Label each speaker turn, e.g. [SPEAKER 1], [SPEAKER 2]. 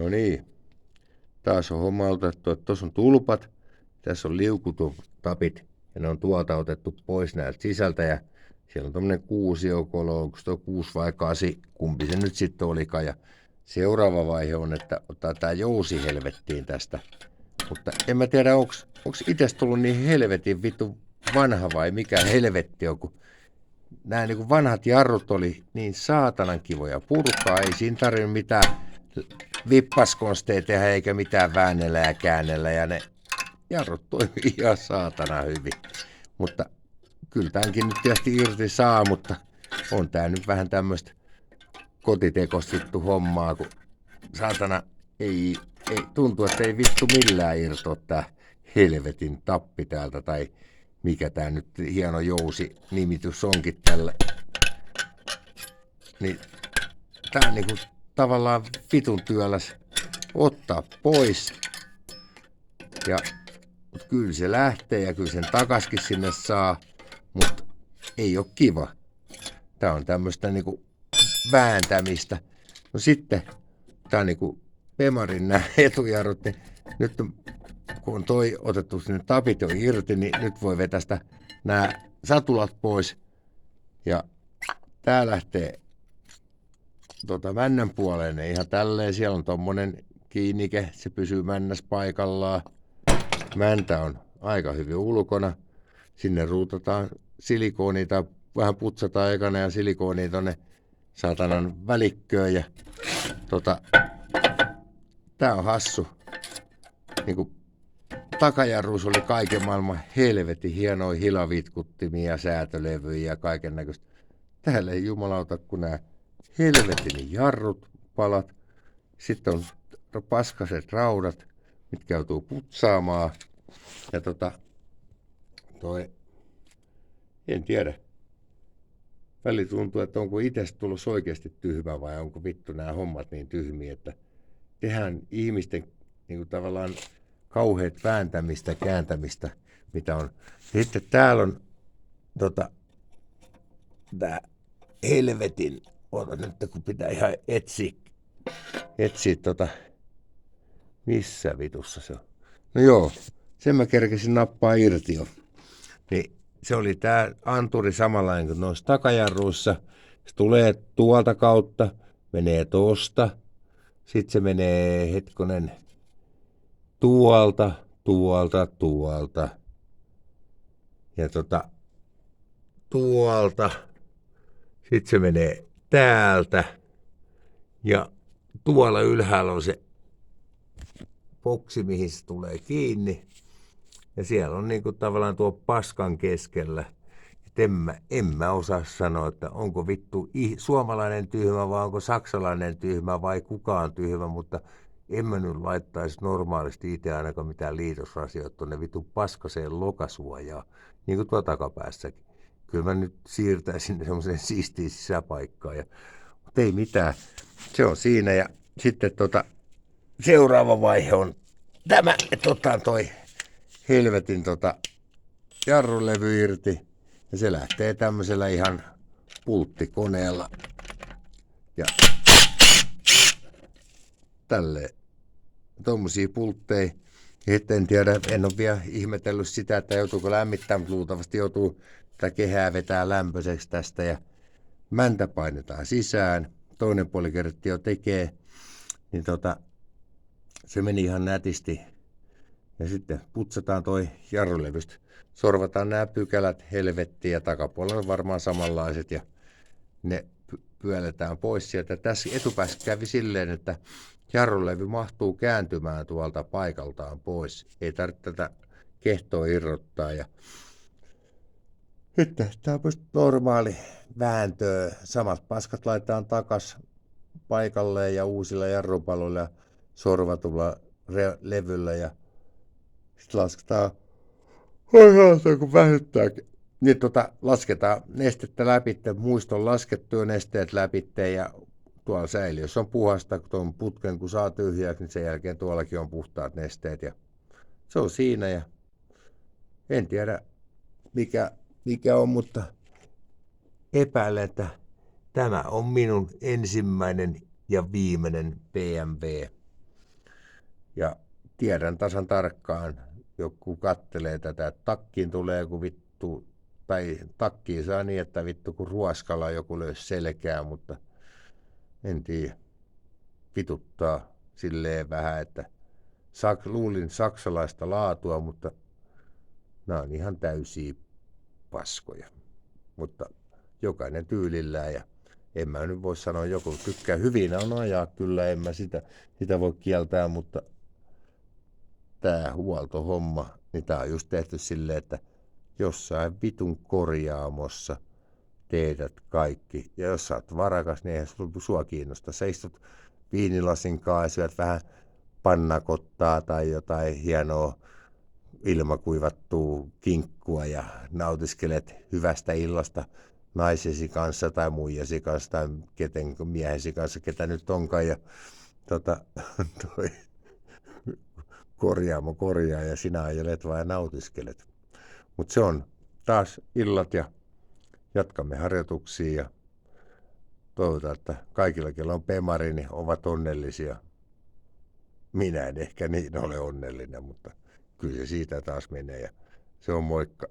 [SPEAKER 1] No niin, taas on homma otettu, että tuossa on tulpat, tässä on liukutapit ja ne on tuolta otettu pois näiltä sisältä ja siellä on tommonen kuusiokolo, onko tuo 6 vai 8, kumpi se nyt sitten olikaan. Ja seuraava vaihe on, että ottaa tää jousi helvettiin tästä. Mutta en mä tiedä, onks ites tullut niin helvetin vittu vanha vai mikä helvetti on, kun nämä niin vanhat jarrut oli niin saatanan kivoja purkaa, ei siinä tarvinnut mitään vippaskonsteja tehdä eikä mitään väännellä ja käännellä ja ne jarrut toimii ihan saatana hyvin. Mutta kyllä tämänkin nyt tietysti irti saa, mutta on tää nyt vähän tämmöistä kotitekostittu hommaa, kun saatana ei tuntuu, että ei vittu millään irtoa tää helvetin tappi täältä tai mikä tää nyt hieno jousi nimitys onkin tällä. Niin tää on niinku tavallaan vitun työläs ottaa pois. Ja kyllä se lähtee ja kyllä sen takaskin sinne saa, mutta ei oo kiva. Tää on tämmöstä niinku vääntämistä. No sitten tää on niinku Bemarin nää etujarrut, niin nyt kun on toi otettu sinne tapit jo irti, niin nyt voi vetästä nämä satulat pois. Ja tää lähtee männän puoleen ihan tälleen. Siellä on tommonen kiinnike, se pysyy männäs paikallaan. Mäntä on aika hyvin ulkona. Sinne ruutataan silikonia tai vähän putsataan ekana ja silikonia tonne saatanan välikköön. Ja tää on hassu. Niinku takajarruus oli kaiken maailman helvetin hienoja hilavitkuttimia ja säätölevyjä ja kaiken näköistä. Täällä ei jumalauta kun nämä helvetin jarrut palat. Sitten on paskaset raudat, mitkä joutuu putsaamaan. Ja en tiedä. Väli tuntuu, että onko itsestä tullut oikeasti tyhmä vai onko vittu nämä hommat niin tyhmiä, että tehdään ihmisten niin tavallaan kauheat vääntämistä, kääntämistä, mitä on. Sitten täällä on tää helvetin, oota nyt kun pitää ihan etsiä missä vitussa se on. No joo, sen mä kerkesin nappaa irti jo. Niin se oli tää anturi samanlainen kuin noissa takajarruissa. Se tulee tuolta kautta, menee tosta. Sitten se menee hetkonen tuolta. Ja tuolta. Sitten se menee täältä. Ja tuolla ylhäällä on se boksi, mihin se tulee kiinni. Ja siellä on niinku tavallaan tuo paskan keskellä. En mä osaa sanoa, että onko vittu suomalainen tyhmä vai onko saksalainen tyhmä vai kukaan tyhmä, mutta en mä nyt laittaisi normaalisti itse ainakaan mitään liitosrasioita tuonne vittu paskaseen lokasuojaan, niin kuin tuo takapäässäkin. Kyllä mä nyt siirtäisin semmoiseen siistiin sisäpaikkaan, mutta ei mitään, se on siinä ja sitten seuraava vaihe on tämä, että otetaan toi helvetin jarrulevy irti ja se lähtee tämmöisellä ihan pulttikoneella ja tälleen tommosia pultteja. En tiedä, en ole vielä ihmetellyt sitä, että joutuuko lämmittämään, mutta luultavasti joutuu tätä kehää vetää lämpöiseksi tästä ja mäntä painetaan sisään. Toinen puoli kerättiin jo tekee, niin se meni ihan nätisti. Ja sitten putsataan toi jarrulevystä. Sorvataan nämä pykälät helvettiin ja takapuolella on varmaan samanlaiset ja ne pyöletään pois sieltä. Tässä etupäässä kävi silleen, että jarrulevy mahtuu kääntymään tuolta paikaltaan pois. Ei tarvitse tätä kehtoa irrottaa. Ja nyt tämä on normaali vääntöä. Samat paskat laitetaan takas paikalleen ja uusilla jarrupaloilla ja sorvatulla levyllä ja sitten lasketaan, kun väsyttääkin. Niin lasketaan nestettä läpi, muiston laskettuja nesteet läpi ja tuolla säiliössä on puhasta, kun tuon putken kun saa tyhjäksi, niin sen jälkeen tuollakin on puhtaat nesteet ja se on siinä ja en tiedä mikä on, mutta epäilen, että tämä on minun ensimmäinen ja viimeinen BMW. Ja tiedän tasan tarkkaan, joku kattelee tätä, että takkiin tulee joku vittu, tai takkiin saa niin, että vittu kun ruoskalla joku löysi selkää, mutta en tiedä, vituttaa silleen vähän, että luulin saksalaista laatua, mutta nämä on ihan täysiä paskoja. Mutta jokainen tyylillään ja en mä nyt voi sanoa, joku tykkää hyvin on ajaa, kyllä en mä sitä voi kieltää, mutta tää huoltohomma, niin tää on just tehty silleen, että jossain vitun korjaamossa teetät kaikki. Ja jos sä oot varakas, niin eihän sua kiinnosta. Sä istut viinilasin kanssa ja syöt vähän pannakottaa tai jotain hienoa ilmakuivattua kinkkua ja nautiskelet hyvästä illasta naisesi kanssa tai muijasi kanssa tai miehesi kanssa, ketä nyt onkaan. Ja toi korjaamo korjaa ja sinä ajelet vaan ja nautiskelet. Mutta se on taas illat ja jatkamme harjoituksia ja toivotaan, että kaikilla, joilla on Pemari, niin ovat onnellisia. Minä en ehkä niin ole onnellinen, mutta kyllä se siitä taas menee ja se on moikka.